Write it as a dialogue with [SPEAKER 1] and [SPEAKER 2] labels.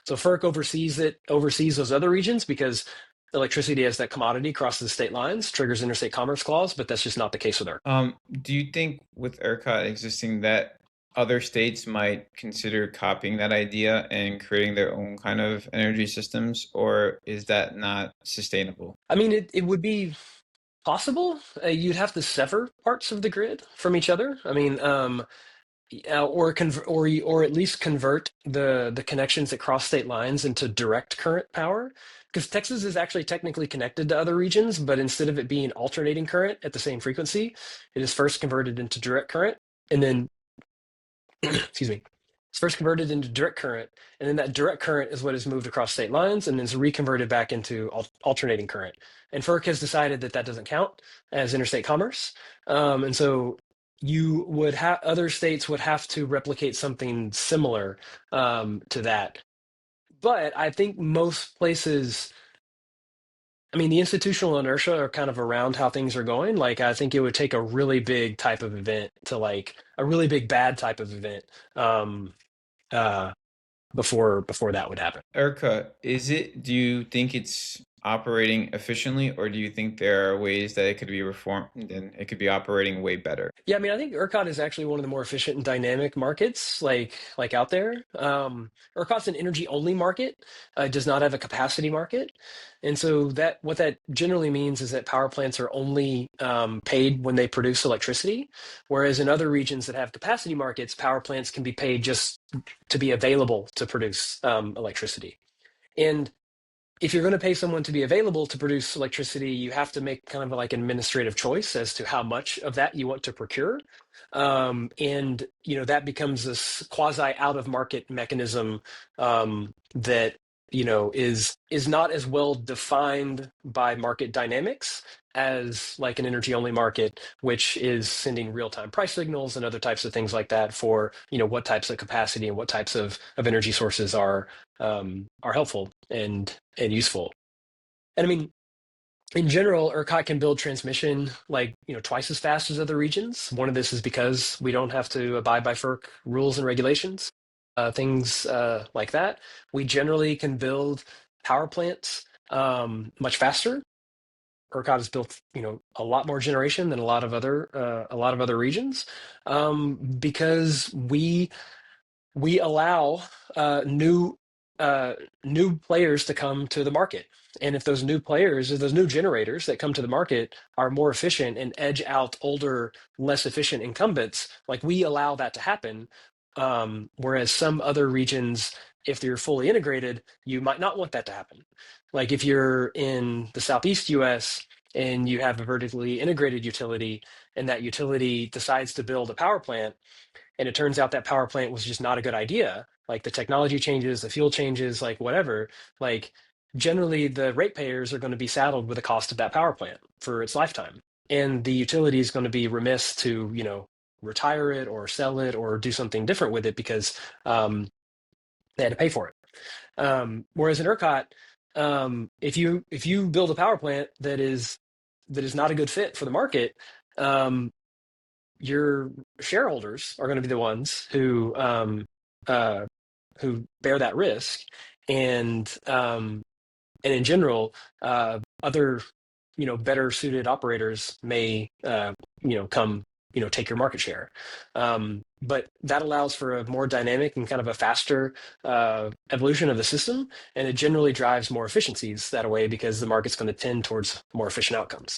[SPEAKER 1] So FERC oversees those other regions because electricity as that commodity crosses state lines, triggers interstate commerce clause, but that's just not the case with ERCOT.
[SPEAKER 2] Do you think with ERCOT existing that other states might consider copying that idea and creating their own kind of energy systems, or is that not sustainable?
[SPEAKER 1] I mean, it would be possible. You'd have to sever parts of the grid from each other. I mean, or at least convert the connections that cross state lines into direct current power. Because Texas is actually technically connected to other regions, but instead of it being alternating current at the same frequency, it is first converted into direct current, and then excuse me, it's first converted into direct current, and then that direct current is what is moved across state lines and is reconverted back into alternating current. And FERC has decided that that doesn't count as interstate commerce, and so you would have other states would have to replicate something similar to that. But I think most places, I mean, the institutional inertia are kind of around how things are going. Like, I think it would take a really big type of event to like a really big bad type of event um, uh, before that would happen.
[SPEAKER 2] ERCOT, do you think it's operating efficiently, or do you think there are ways that it could be reformed and it could be operating way better?
[SPEAKER 1] Yeah, I mean, I think ERCOT is actually one of the more efficient and dynamic markets, like out there. ERCOT's an energy only market, does not have a capacity market, and so that what that generally means is that power plants are only paid when they produce electricity, whereas in other regions that have capacity markets, power plants can be paid just to be available to produce electricity. And if you're going to pay someone to be available to produce electricity, you have to make kind of like an administrative choice as to how much of that you want to procure. And that becomes this quasi out of market mechanism that is not as well defined by market dynamics as like an energy only market, which is sending real time price signals and other types of things like that for what types of capacity and what types of energy sources are helpful and useful. And I mean, in general, ERCOT can build transmission like twice as fast as other regions. One of this is because we don't have to abide by FERC rules and regulations, things like that. We generally can build power plants much faster. ERCOT has built a lot more generation than a lot of other regions because we allow new players to come to the market. And if those new players or those new generators that come to the market are more efficient and edge out older, less efficient incumbents, like we allow that to happen. Whereas some other regions, if they're fully integrated, you might not want that to happen. Like if you're in the Southeast US and you have a vertically integrated utility and that utility decides to build a power plant, and it turns out that power plant was just not a good idea, like the technology changes, the fuel changes, like whatever, like generally the ratepayers are going to be saddled with the cost of that power plant for its lifetime, and the utility is going to be remiss to retire it or sell it or do something different with it because they had to pay for it. Whereas in ERCOT, if you build a power plant that is not a good fit for the market, your shareholders are going to be the ones uh, who bear that risk, and in general, other better suited operators may come take your market share. But that allows for a more dynamic and kind of a faster evolution of the system, and it generally drives more efficiencies that way because the market's going to tend towards more efficient outcomes.